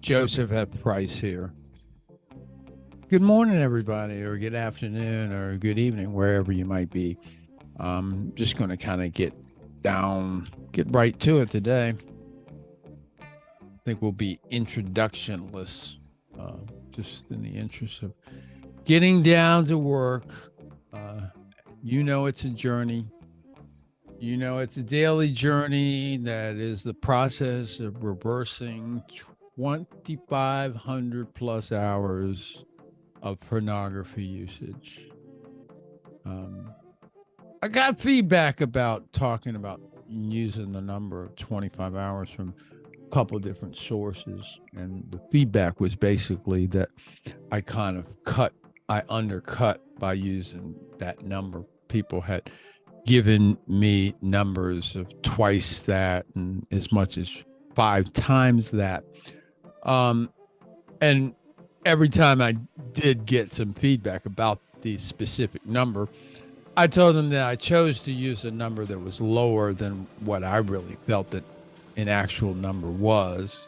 Joseph F. Price here. Good morning, everybody, or good afternoon, or good evening, wherever you might be. Just going to kind of get right to it today. I think we'll be introductionless, just in the interest of getting down to work. Uh, it's a journey. It's a daily journey that is the process of reversing 2,500 plus hours of pornography usage. Um, I got feedback about talking about using the number of 25 hours from a couple of different sources. And the feedback was basically that I kind of I undercut by using that number. People had given me numbers of twice that and as much as 5 times that. And every time I did get some feedback about the specific number, I told them that I chose to use a number that was lower than what I really felt that an actual number was,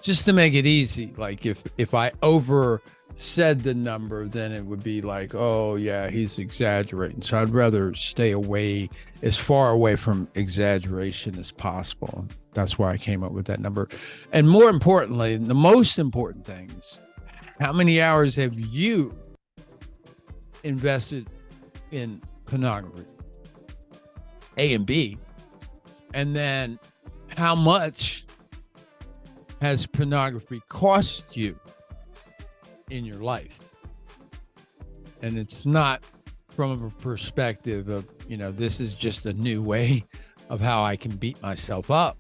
just to make it easy. Like if I over said the number, then it would be like, oh yeah, he's exaggerating. So I'd rather stay away, as far away from exaggeration as possible. That's why I came up with that number. And more importantly, the most important things, how many hours have you invested in pornography? A and B. And then how much has pornography cost you in your life? And it's not from a perspective of, this is just a new way of how I can beat myself up.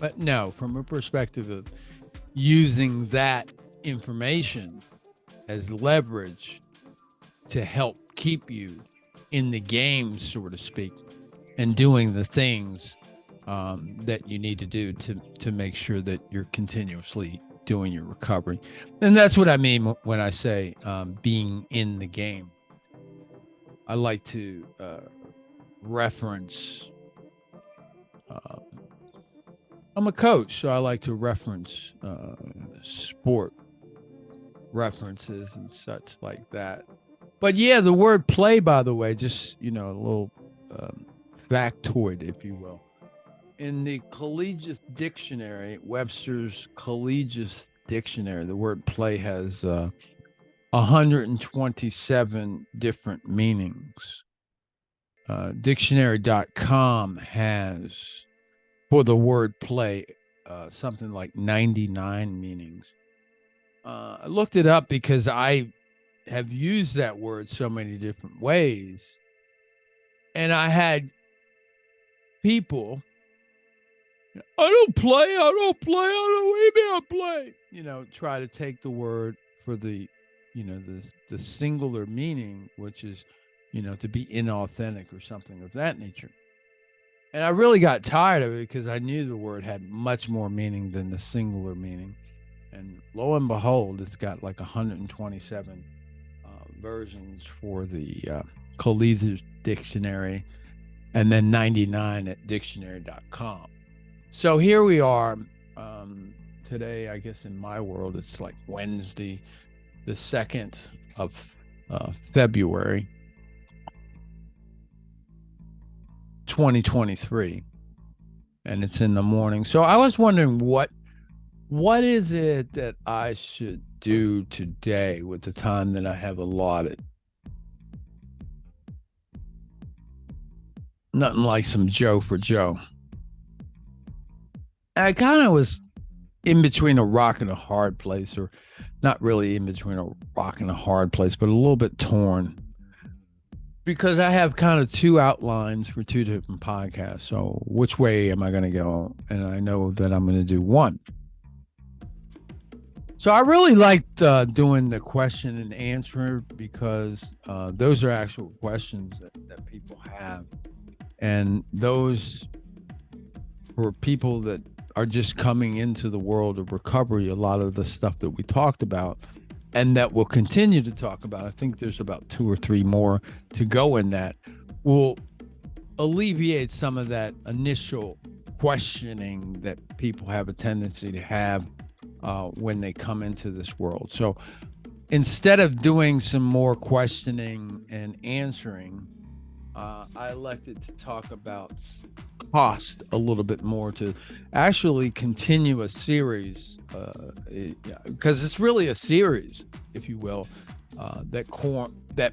But no, from a perspective of using that information as leverage to help keep you in the game, so to speak, and doing the things that you need to do to make sure that you're continuously doing your recovery. And that's what I mean when I say being in the game. I like to reference, I'm a coach, so I like to reference sport references and such like that. But yeah, the word play, by the way, just, a little factoid, if you will. In the Collegiate Dictionary, Webster's Collegiate Dictionary, the word play has 127 different meanings. Dictionary.com has, for the word play, something like 99 meanings. I looked it up because I have used that word so many different ways. And I had people, I don't play, I don't play. Try to take the word for the singular meaning, which is, to be inauthentic or something of that nature. And I really got tired of it because I knew the word had much more meaning than the singular meaning. And lo and behold, it's got like 127 versions for the Collegiate Dictionary, and then 99 at dictionary.com. So here we are today. I guess in my world, it's like Wednesday, the 2nd of February, 2023, and it's in the morning. So I was wondering what is it that I should do today with the time that I have allotted? Nothing like some Joe for Joe. I kind of was in between a rock and a hard place, or not really in between a rock and a hard place, but a little bit torn, because I have kind of two outlines for two different podcasts. So which way am I going to go? And I know that I'm going to do one. So I really liked doing the question and answer, because those are actual questions that people have. And those, for people that are just coming into the world of recovery, a lot of the stuff that we talked about and that we'll continue to talk about, I think there's about 2 or 3 more to go in that, will alleviate some of that initial questioning that people have a tendency to have when they come into this world. So instead of doing some more questioning and answering, I elected to talk about cost a little bit more, to actually continue a series, because it's really a series, if you will, that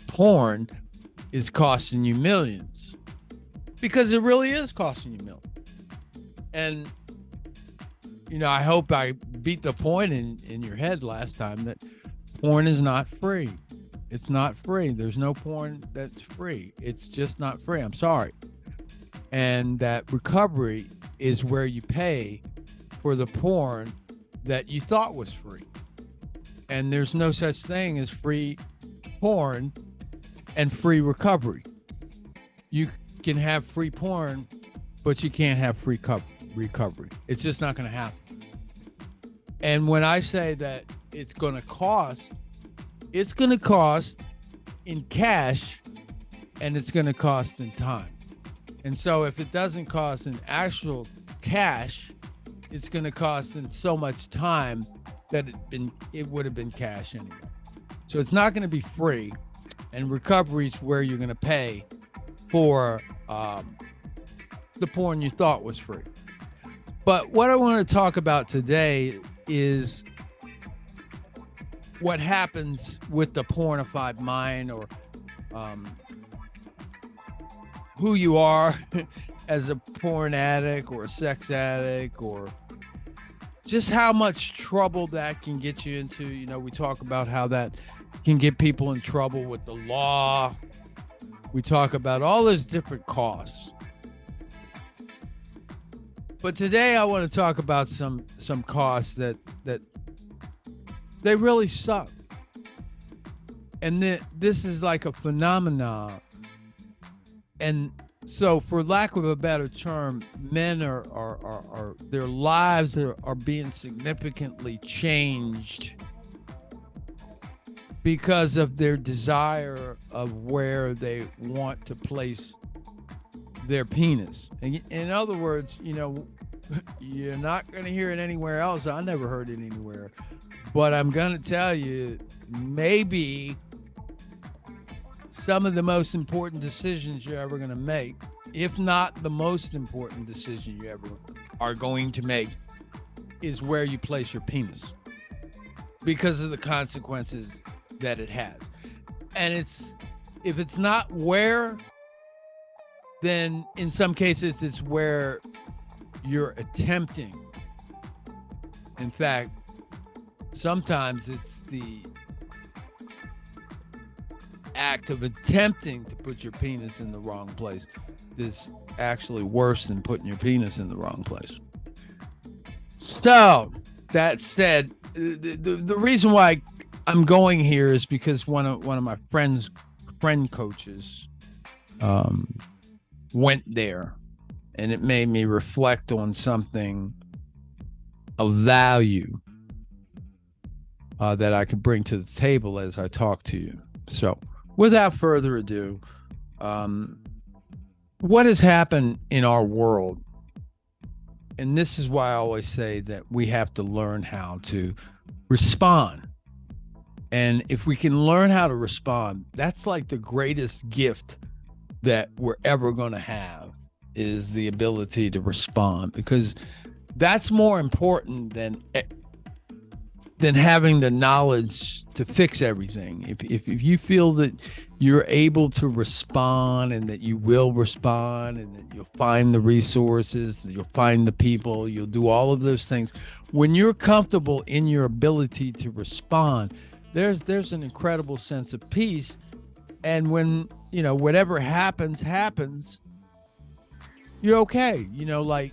porn is costing you millions, because it really is costing you millions. And I hope I beat the point in your head last time that porn is not free. It's not free. There's no porn that's free. It's just not free. I'm sorry. And that recovery is where you pay for the porn that you thought was free. And there's no such thing as free porn and free recovery. You can have free porn, but you can't have free recovery. It's just not going to happen. And when I say that it's going to cost in cash, and it's going to cost in time. And so if it doesn't cost in actual cash, it's going to cost in so much time that it would have been cash anyway. So it's not going to be free, and recovery is where you're going to pay for the porn you thought was free. But what I want to talk about today is what happens with the pornified mind, or who you are as a porn addict or a sex addict, or just how much trouble that can get you into. We talk about how that can get people in trouble with the law. We talk about all those different costs. But today I want to talk about some costs that they really suck. And this is like a phenomenon. And so, for lack of a better term, men are their lives are being significantly changed because of their desire of where they want to place their penis. In other words, you're not going to hear it anywhere else. I never heard it anywhere. But I'm going to tell you, maybe some of the most important decisions you're ever going to make, if not the most important decision you ever are going to make, is where you place your penis, because of the consequences that it has. And if it's not where, then in some cases it's where you're attempting. In fact, sometimes it's the act of attempting to put your penis in the wrong place that's actually worse than putting your penis in the wrong place. So, that said, the reason why I'm going here is because one of my friend coaches went there, and it made me reflect on something of value that I could bring to the table as I talk to you. So, without further ado, what has happened in our world, and this is why I always say that we have to learn how to respond. And if we can learn how to respond, that's like the greatest gift that we're ever going to have, is the ability to respond, because that's more important than having the knowledge to fix everything. If you feel that you're able to respond, and that you will respond, and that you'll find the resources, you'll find the people, you'll do all of those things, when you're comfortable in your ability to respond, there's an incredible sense of peace. And when whatever happens, you're okay. Like,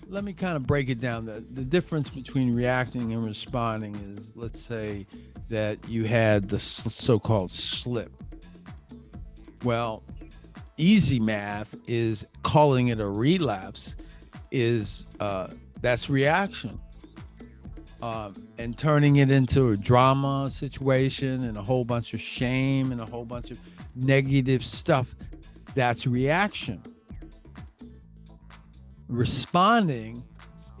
let me kind of break it down. The difference between reacting and responding is, let's say that you had the so-called slip. Well, easy math is calling it a relapse is that's reaction. And turning it into a drama situation and a whole bunch of shame and a whole bunch of negative stuff, that's reaction. Responding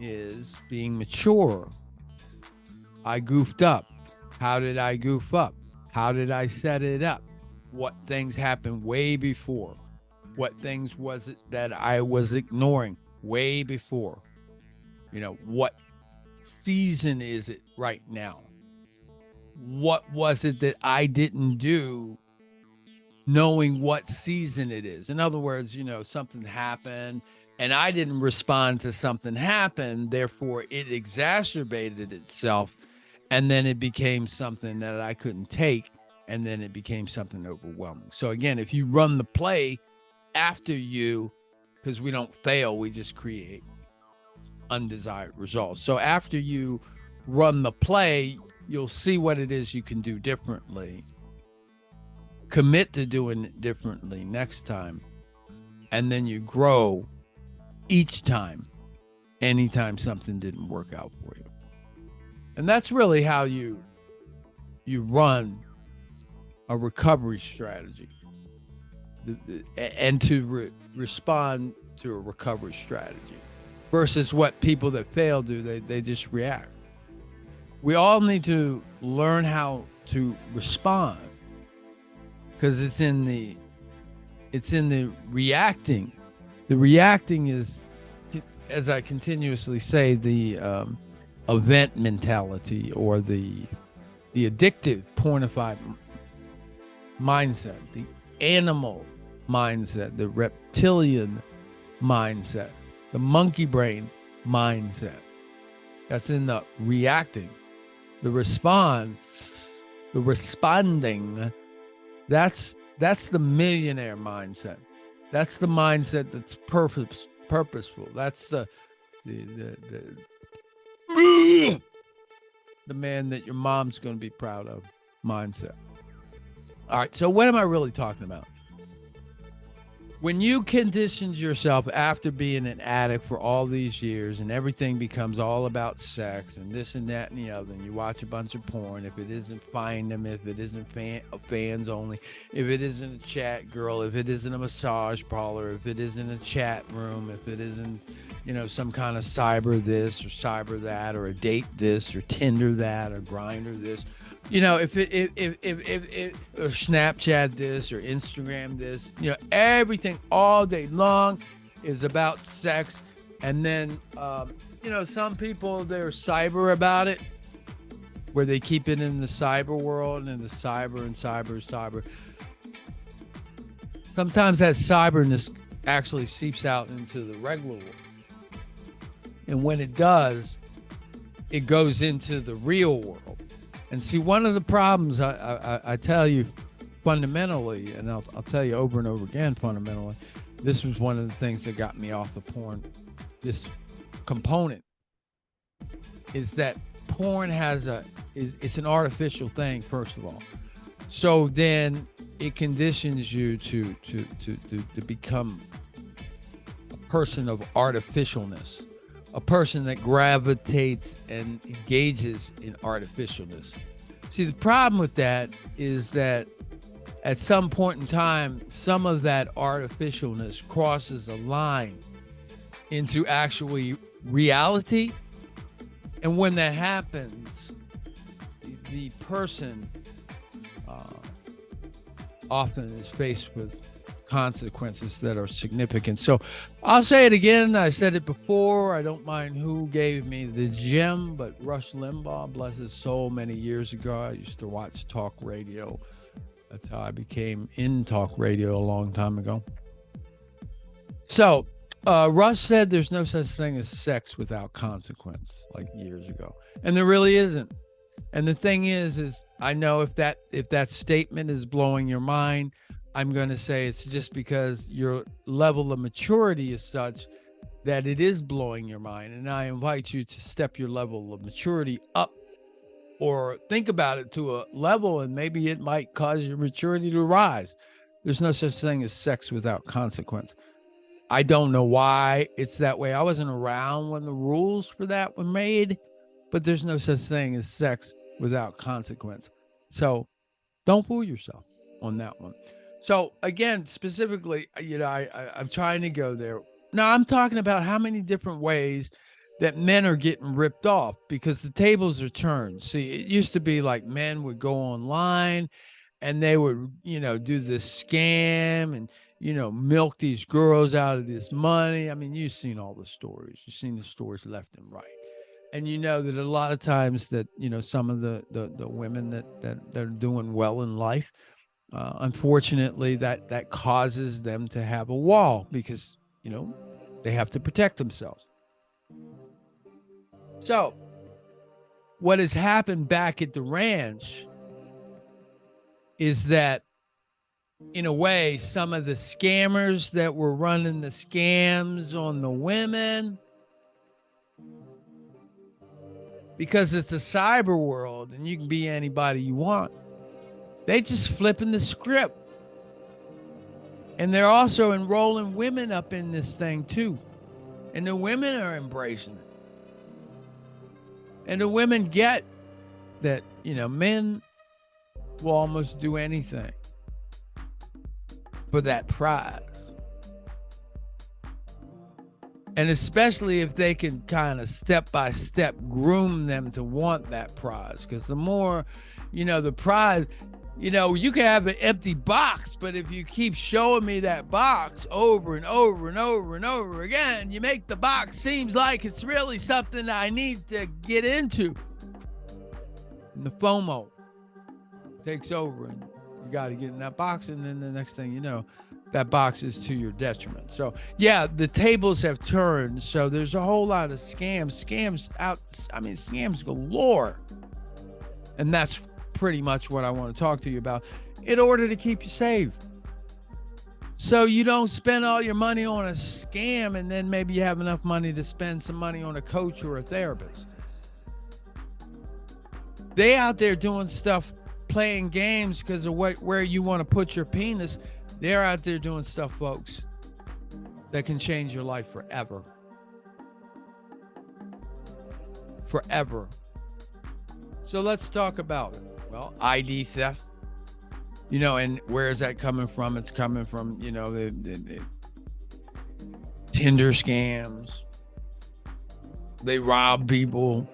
is being mature I goofed up. How did I goof up? How did I set it up? What things happened way before? What things was it that I was ignoring way before? What season is it right now? What was it that I didn't do knowing what season it is? In other words, something happened and I didn't respond to something happened, therefore it exacerbated itself, and then it became something that I couldn't take, and then it became something overwhelming. So again, if you run the play after you, because we don't fail, we just create undesired results. So after you run the play, you'll see what it is you can do differently, commit to doing it differently next time, and then you grow each time, anytime something didn't work out for you. And that's really how you run a recovery strategy, and to respond to a recovery strategy, versus what people that fail do. They just react. We all need to learn how to respond, because it's in the reacting. The reacting is, as I continuously say, the event mentality, or the addictive pornified mindset, the animal mindset, the reptilian mindset, the monkey brain mindset. That's in the reacting. The response, the responding, that's the millionaire mindset. That's the mindset that's purposeful. That's the man that your mom's going to be proud of mindset. All right, so what am I really talking about? When you conditioned yourself after being an addict for all these years, and everything becomes all about sex and this and that and the other, and you watch a bunch of porn, if it isn't Find Them, if it isn't fans only, if it isn't a chat girl, if it isn't a massage parlor, if it isn't a chat room, if it isn't, some kind of cyber this or cyber that, or a date this or Tinder that or Grindr this, if or Snapchat this or Instagram this, everything all day long is about sex. And then, some people, they're cyber about it, where they keep it in the cyber world, and the cyber and cyber. Sometimes that cyberness actually seeps out into the regular world. And when it does, it goes into the real world. And see, one of the problems I tell you fundamentally, and I'll tell you over and over again fundamentally, this was one of the things that got me off the porn. This component is that porn it's an artificial thing, first of all. So then it conditions you to become a person of artificialness, a person that gravitates and engages in artificialness. See, the problem with that is that at some point in time, some of that artificialness crosses a line into actually reality. And when that happens, the person often is faced with consequences that are significant. So I'll say it again. I said it before. I don't mind who gave me the gem, but Rush Limbaugh, bless his soul, many years ago, I used to watch talk radio. That's how I became in talk radio a long time ago. So Rush said there's no such thing as sex without consequence, like years ago. And there really isn't. And the thing is I know if that statement is blowing your mind, I'm going to say it's just because your level of maturity is such that it is blowing your mind. And I invite you to step your level of maturity up, or think about it to a level, and maybe it might cause your maturity to rise. There's no such thing as sex without consequence. I don't know why it's that way. I wasn't around when the rules for that were made, but there's no such thing as sex without consequence. So don't fool yourself on that one. So again, specifically, I'm trying to go there. Now I'm talking about how many different ways that men are getting ripped off because the tables are turned. See, it used to be like men would go online and they would, do this scam and, milk these girls out of this money. I mean, you've seen all the stories. You've seen the stories left and right. And you know that a lot of times that, some of the women that are doing well in life, unfortunately, that causes them to have a wall because, they have to protect themselves. So, what has happened back at the ranch is that, in a way, some of the scammers that were running the scams on the women, because it's a cyber world and you can be anybody you want, they just flipping the script. And they're also enrolling women up in this thing too. And the women are embracing it. And the women get that, men will almost do anything for that prize. And especially if they can kind of step by step groom them to want that prize. Because the more, the prize, you can have an empty box, but if you keep showing me that box over and over and over and over again, you make the box seems like it's really something I need to get into. And the FOMO takes over and you got to get in that box. And then the next thing you know, that box is to your detriment. So yeah, the tables have turned. So there's a whole lot of scams galore. And that's pretty much what I want to talk to you about in order to keep you safe. So you don't spend all your money on a scam and then maybe you have enough money to spend some money on a coach or a therapist. They out there doing stuff, playing games because of where you want to put your penis. They're out there doing stuff, folks, that can change your life forever. Forever. So let's talk about it. Well, ID theft, and where is that coming from? It's coming from, the Tinder scams. They rob people.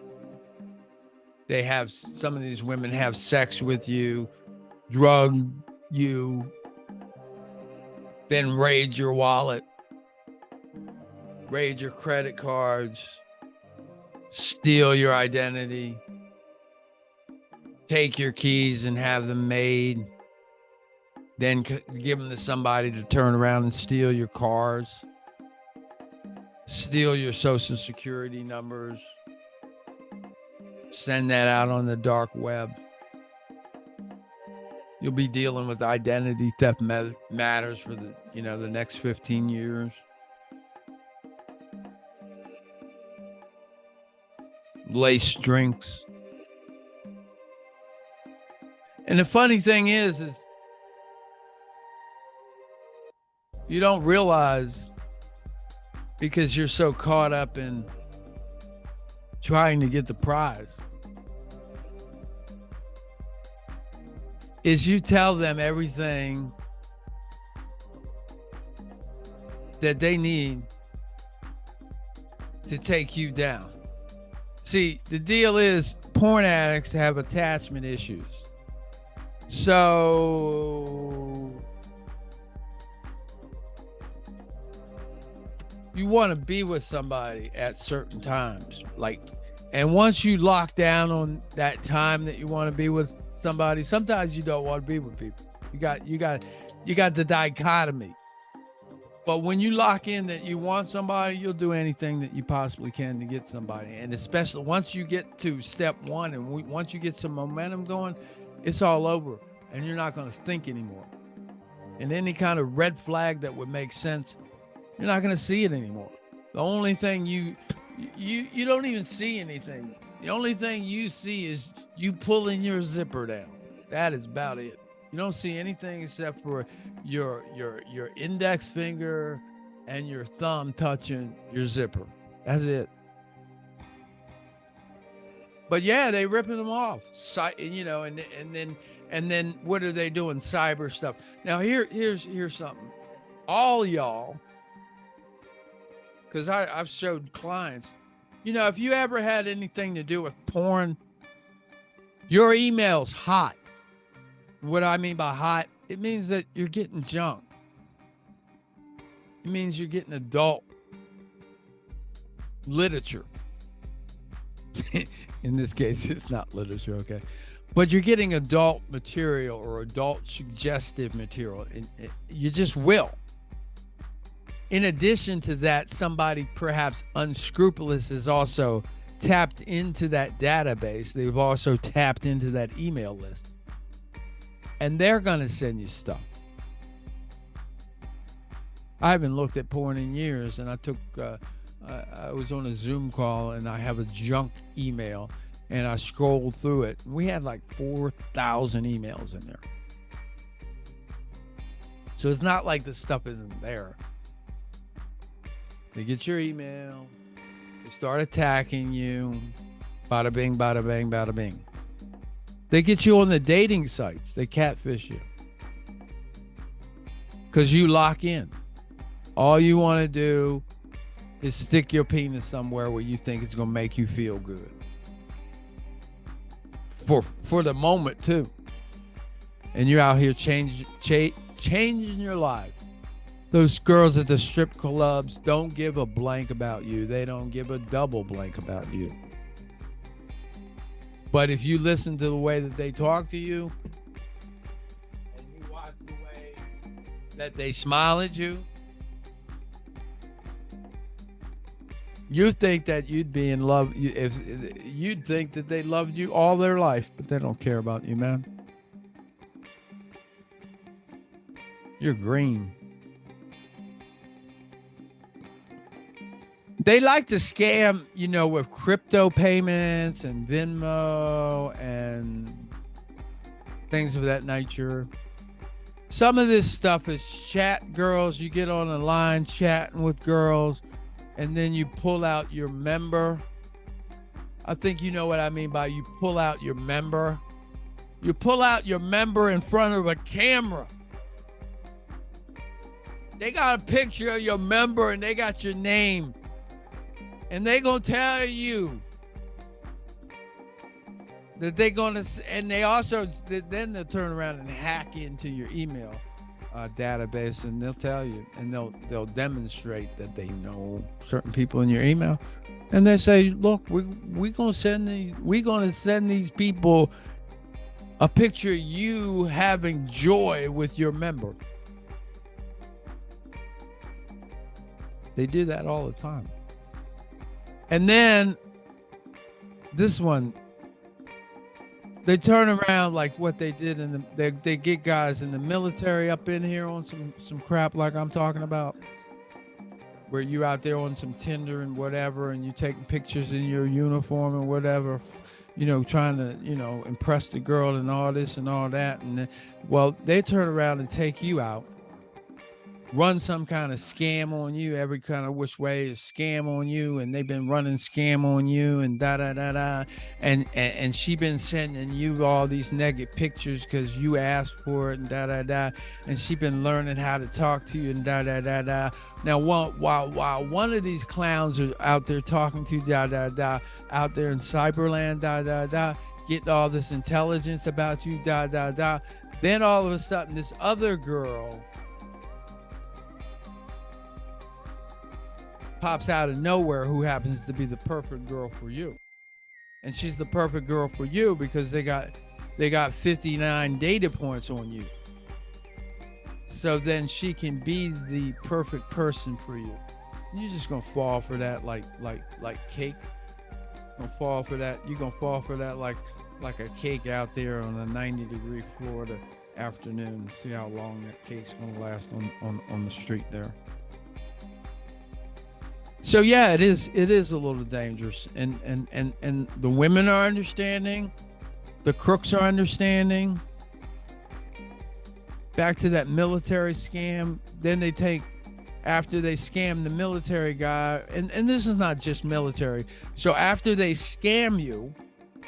Some of these women have sex with you, drug you, then raid your wallet, raid your credit cards, steal your identity, take your keys and have them made, then give them to somebody to turn around and steal your cars, steal your social security numbers, send that out on the dark web. You'll be dealing with identity theft matters for the next 15 years. Lace drinks. And the funny thing is you don't realize, because you're so caught up in trying to get the prize, is you tell them everything that they need to take you down. See, the deal is porn addicts have attachment issues. So you want to be with somebody at certain times, and once you lock down on that time that you want to be with somebody, sometimes you don't want to be with people. You got the dichotomy. But when you lock in that you want somebody, you'll do anything that you possibly can to get somebody. And especially once you get to step one and once you get some momentum going, it's all over and you're not going to think anymore. And any kind of red flag that would make sense, you're not going to see it anymore. The only thing you don't even see anything. The only thing you see is you pulling your zipper down. That is about it. You don't see anything except for your index finger and your thumb touching your zipper. That's it. But yeah, they ripping them off. And then what are they doing? Cyber stuff. Now here's something. All y'all, because I've showed clients, You know, if you ever had anything to do with porn, your email's hot. What I mean by hot, it means that you're getting junk. It means you're getting adult literature. In this case, it's not literature, okay? But you're getting adult material or adult suggestive material. You just will. In addition to that, somebody perhaps unscrupulous has also tapped into that database. They've also tapped into that email list. And they're going to send you stuff. I haven't looked at porn in years, and I was on a Zoom call, and I have a junk email, and I scrolled through it. We had like 4,000 emails in there. So it's not like the stuff isn't there. They get your email. They start attacking you. Bada bing, bada bang, bada bing. They get you on the dating sites. They catfish you. Because you lock in. All you want to do is stick your penis somewhere where you think it's going to make you feel good. For the moment, too. And you're out here changing your life. Those girls at the strip clubs don't give a blank about you. They don't give a double blank about you. But if you listen to the way that they talk to you, and you watch the way that they smile at you, you think that you'd be in love. If you'd think that they loved you all their life, but they don't care about you, man. You're green. They like to scam, you know, with crypto payments and Venmo and things of that nature. Some of this stuff is chat girls. You get on a line chatting with girls, and then you pull out your member. I think you know what I mean by you pull out your member. You pull out your member in front of a camera. They got a picture of your member and they got your name. And they gonna tell you that they're gonna, and they also, then they'll turn around and hack into your email database, and they'll tell you, and they'll demonstrate that they know certain people in your email, and they say, look, we're gonna send these people a picture of you having joy with your member. They do that all the time. And then this one, they turn around like what they did they get guys in the military up in here on some crap like I'm talking about, where you out there on some Tinder and whatever, and you taking pictures in your uniform and whatever, you know, trying to, you know, impress the girl and all this and all that. And then, well, they turn around and take you out, run some kind of scam on you, every kind of which way is scam on you, and they've been running scam on you and da-da-da-da, and she been sending you all these negative pictures because you asked for it and da-da-da, and she been learning how to talk to you and da-da-da-da. Now, while one of these clowns are out there talking to you da-da-da, out there in cyberland da-da-da, getting all this intelligence about you da-da-da, then all of a sudden this other girl pops out of nowhere who happens to be the perfect girl for you. And she's the perfect girl for you because they got 59 data points on you. So then she can be the perfect person for you. You're just gonna fall for that like cake. Gonna fall for that. You're gonna fall for that like a cake out there on a 90-degree Florida afternoon. See how long that cake's gonna last on the street there. So yeah, it is a little dangerous, and the women are understanding, the crooks are understanding. Back to that military scam, then they take, after they scam the military guy, and this is not just military. So after they scam you,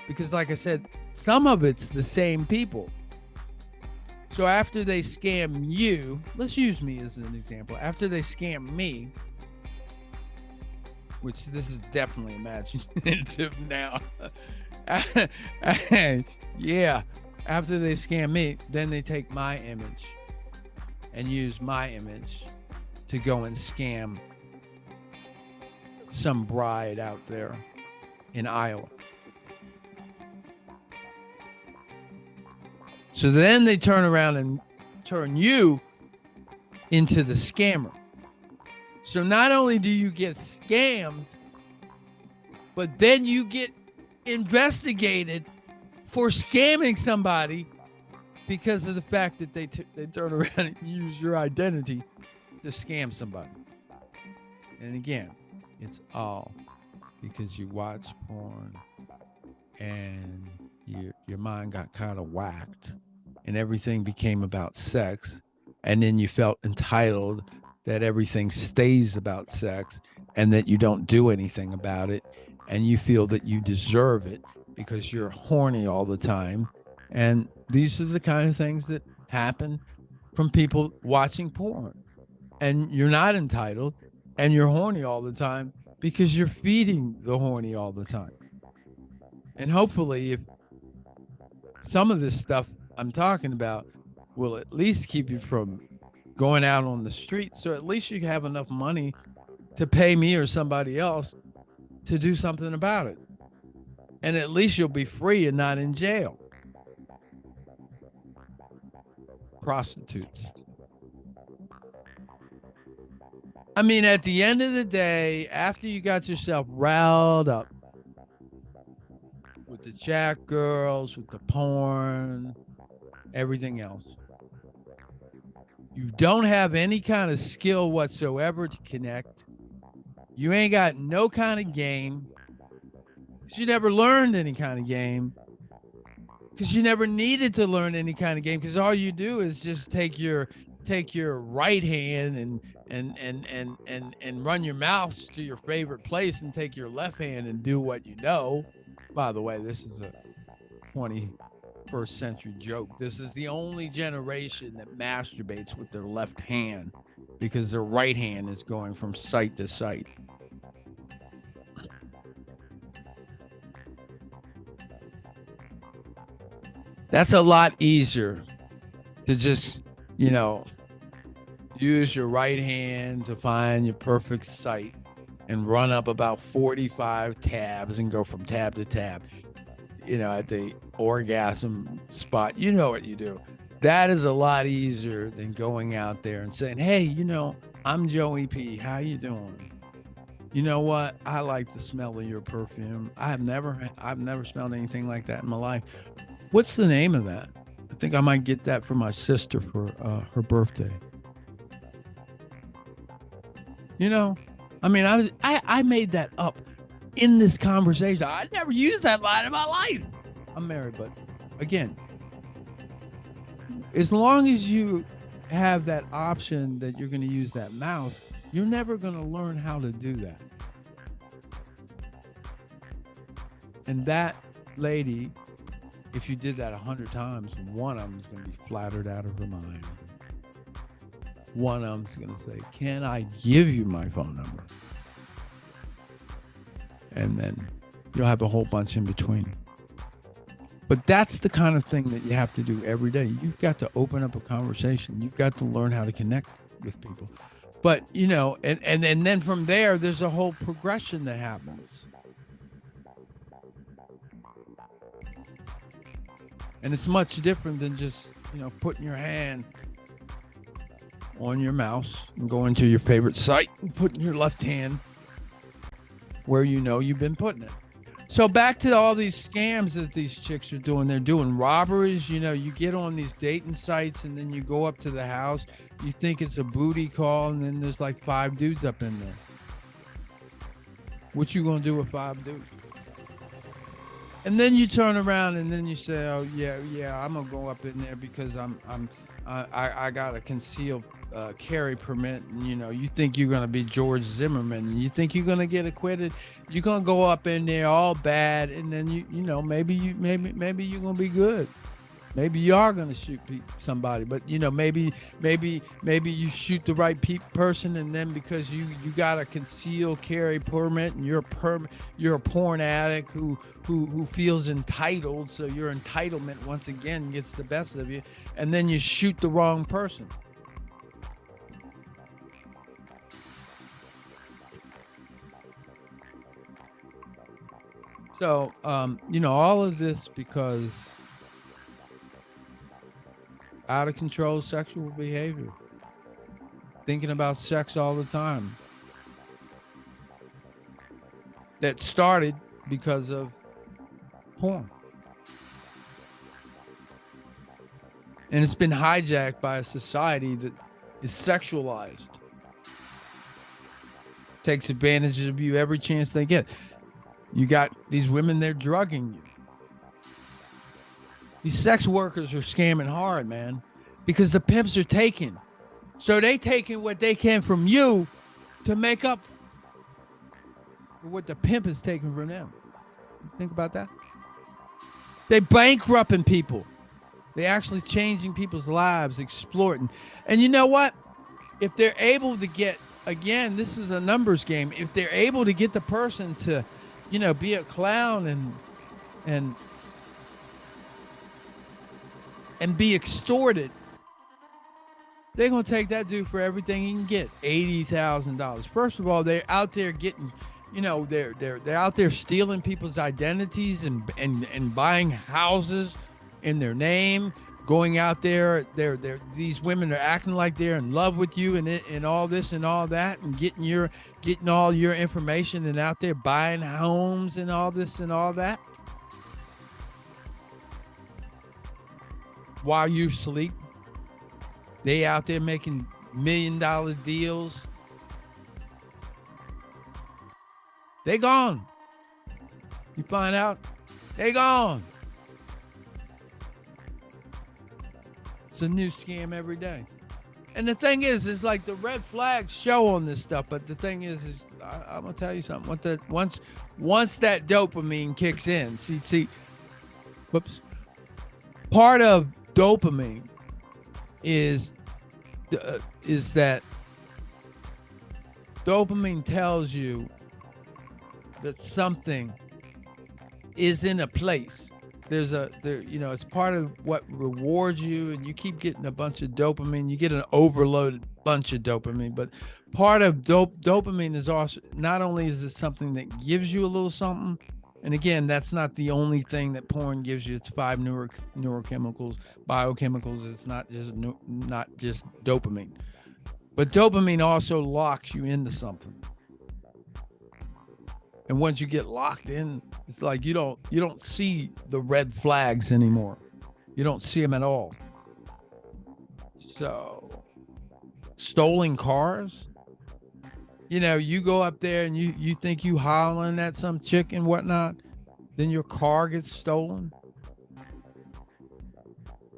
because like I said, some of it's the same people. So after they scam you, let's use me as an example. After they scam me, which this is definitely imaginative now. Yeah, after they scam me, then they take my image and use my image to go and scam some bride out there in Iowa. So then they turn around and turn you into the scammer. So not only do you get scammed, but then you get investigated for scamming somebody because of the fact that they turn around and use your identity to scam somebody. And again, it's all because you watch porn and your mind got kind of whacked and everything became about sex, and then you felt entitled that everything stays about sex and that you don't do anything about it, and you feel that you deserve it because you're horny all the time. And these are the kind of things that happen from people watching porn. And you're not entitled, and you're horny all the time because you're feeding the horny all the time. And hopefully, if some of this stuff I'm talking about will at least keep you from going out on the street, so at least you have enough money to pay me or somebody else to do something about it. And at least you'll be free and not in jail. Prostitutes. I mean, at the end of the day, after you got yourself riled up with the chat girls, with the porn, everything else, you don't have any kind of skill whatsoever to connect. You ain't got no kind of game. You never learned any kind of game. Because you never needed to learn any kind of game. Because all you do is just take your right hand and run your mouth to your favorite place and take your left hand and do what you know. By the way, this is a 21st century joke. This is the only generation that masturbates with their left hand because their right hand is going from site to site. That's a lot easier to just, use your right hand to find your perfect site and run up about 45 tabs and go from tab to tab, at the orgasm spot. You know what you do. That is a lot easier than going out there and saying, hey, I'm Joey P. How you doing? You know what? I like the smell of your perfume. I've never smelled anything like that in my life. What's the name of that? I think I might get that for my sister for her birthday. I made that up in this conversation. I never used that line in my life. I'm married, but again, as long as you have that option that you're going to use that mouth, you're never going to learn how to do that. And that lady, if you did that 100 times, one of them is going to be flattered out of her mind. One of them is going to say, can I give you my phone number? And then you'll have a whole bunch in between. But that's the kind of thing that you have to do every day. You've got to open up a conversation. You've got to learn how to connect with people. But, and then from there, there's a whole progression that happens. And it's much different than just, putting your hand on your mouse and going to your favorite site and putting your left hand where you've been putting it. So back to all these scams that these chicks are doing. They're doing robberies. You get on these dating sites and then you go up to the house. You think it's a booty call and then there's like 5 dudes up in there. What you gonna do with 5 dudes? And then you turn around and then you say, "Oh yeah, I'm gonna go up in there because I got a concealed carry permit." And you think you're gonna be George Zimmerman, and you think you're gonna get acquitted. You're gonna go up in there all bad, and then maybe you're gonna be good. Maybe you are going to shoot somebody, but maybe you shoot the right person, and then because you got a concealed carry permit, and you're a porn addict who feels entitled, so your entitlement once again gets the best of you, and then you shoot the wrong person. So all of this because out of control sexual behavior, thinking about sex all the time, that started because of porn, and it's been hijacked by a society that is sexualized, takes advantage of you every chance they get. You got these women, they're drugging you. These sex workers are scamming hard, man, because the pimps are taking. So they taking what they can from you to make up for what the pimp is taking from them. Think about that. They bankrupting people. They actually changing people's lives, exploiting. And you know what? If they're able to get, again, this is a numbers game. If they're able to get the person to, be a clown and be extorted, they're going to take that dude for everything he can get. $80,000. First of all, they're out there getting, they're out there stealing people's identities and buying houses in their name, going out there. These women are acting like they're in love with you and all this and all that, and getting all your information, and out there buying homes and all this and all that while you sleep. They out there making $1 million deals. They gone. You find out, they gone. It's a new scam every day. And the thing is like the red flags show on this stuff. But the thing is I'm gonna tell you something. Once that dopamine kicks in, whoops. Part of dopamine is that dopamine tells you that something is in a place. It's part of what rewards you, and you keep getting a bunch of dopamine. You get an overloaded bunch of dopamine, but part of dopamine is also, not only is it something that gives you a little something, and again, that's not the only thing that porn gives you. It's 5 neurochemicals, biochemicals. It's not just dopamine, but dopamine also locks you into something. And once you get locked in, it's like you don't see the red flags anymore. You don't see them at all. So, stolen cars. You go up there and you think you hollering at some chick and whatnot, then your car gets stolen.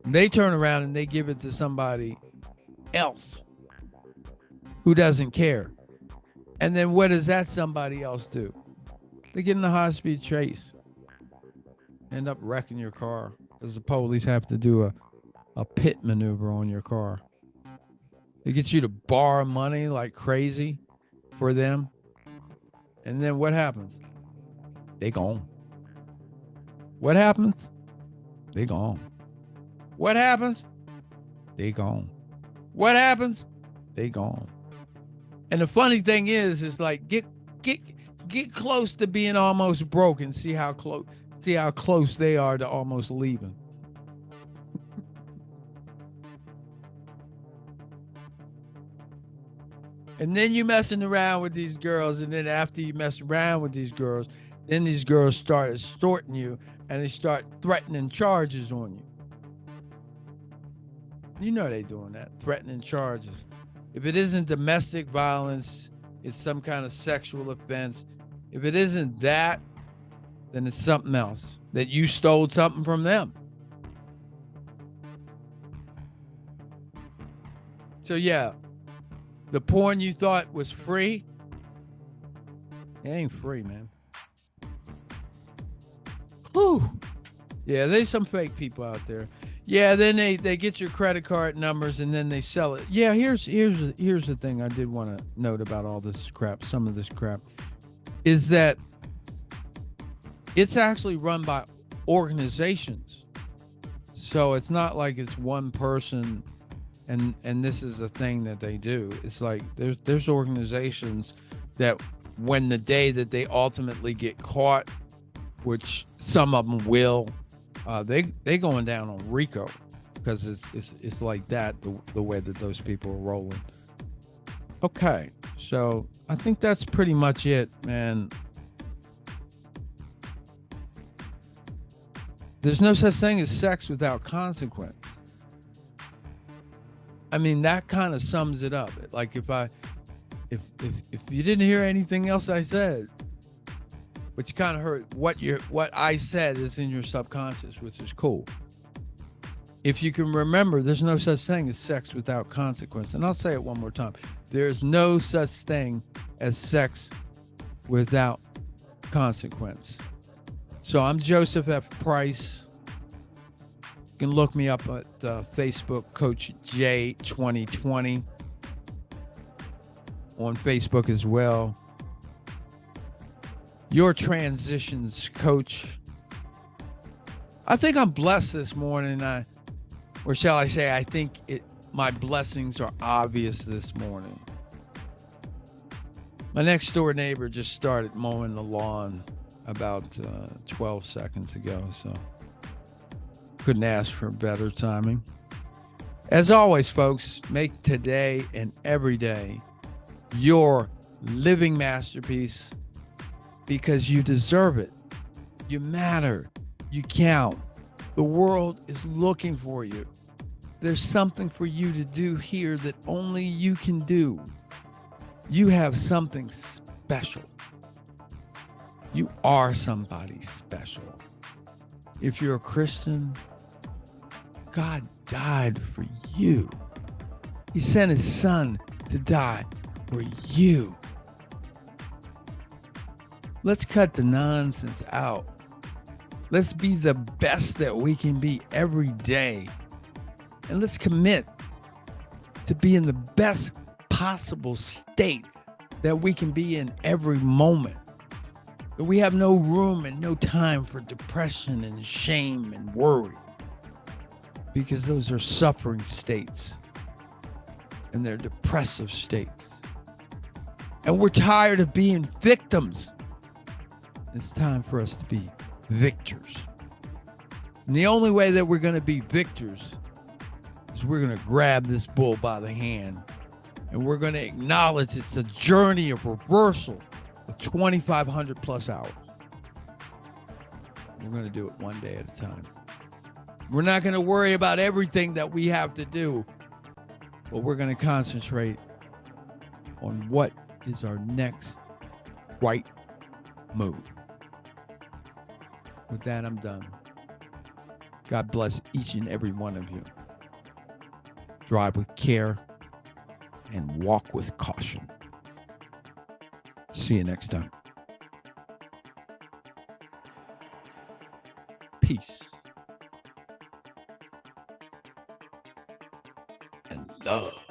They turn around and they give it to somebody else who doesn't care. And then what does that somebody else do? They get in a high-speed chase, end up wrecking your car because the police have to do a pit maneuver on your car. They get you to borrow money like crazy for them. And then what happens? They gone. What happens? They gone. What happens? They gone. What happens? They gone. And the funny thing is like get close to being almost broke and see how close they are to almost leaving. And then you messing around with these girls, and then after you mess around with these girls, then these girls start extorting you, and they start threatening charges on you. You know they doing that, threatening charges. If it isn't domestic violence, it's some kind of sexual offense. If it isn't that, then it's something else, that you stole something from them. So yeah, the porn you thought was free, it ain't free, man. Whew. Yeah, there's some fake people out there. Yeah, then they get your credit card numbers and then they sell it. Yeah, here's the thing I did want to note about all this crap, some of this crap, is that it's actually run by organizations. So it's not like it's one person and this is a thing that they do. It's like there's organizations that when the day that they ultimately get caught, which some of them will, they going down on RICO because it's like that the way that those people are rolling. Okay, so I think that's pretty much it, man. There's no such thing as sex without consequence. I mean, that kind of sums it up. Like if you didn't hear anything else I said, but you kind of heard what I said is in your subconscious, which is cool. If you can remember, there's no such thing as sex without consequence. And I'll say it one more time. There's no such thing as sex without consequence. So I'm Joseph F. Price. You can look me up at Facebook, Coach J 2020, on Facebook as well. Your transitions coach. I think I'm blessed this morning. Or shall I say, I think my blessings are obvious this morning. My next door neighbor just started mowing the lawn about 12 seconds ago, so couldn't ask for better timing. As always, folks, make today and every day your living masterpiece because you deserve it. You matter. You count. The world is looking for you. There's something for you to do here that only you can do. You have something special. You are somebody special. If you're a Christian, God died for you. He sent his son to die for you. Let's cut the nonsense out. Let's be the best that we can be every day. And let's commit to be in the best possible state that we can be in every moment. That we have no room and no time for depression and shame and worry. Because those are suffering states. And they're depressive states. And we're tired of being victims. It's time for us to be victors. And the only way that we're going to be victors is we're going to grab this bull by the hand and we're going to acknowledge it's a journey of reversal of 2,500 plus hours. We're going to do it one day at a time. We're not going to worry about everything that we have to do, but we're going to concentrate on what is our next right move. With that, I'm done. God bless each and every one of you. Drive with care and walk with caution. See you next time. Peace and love.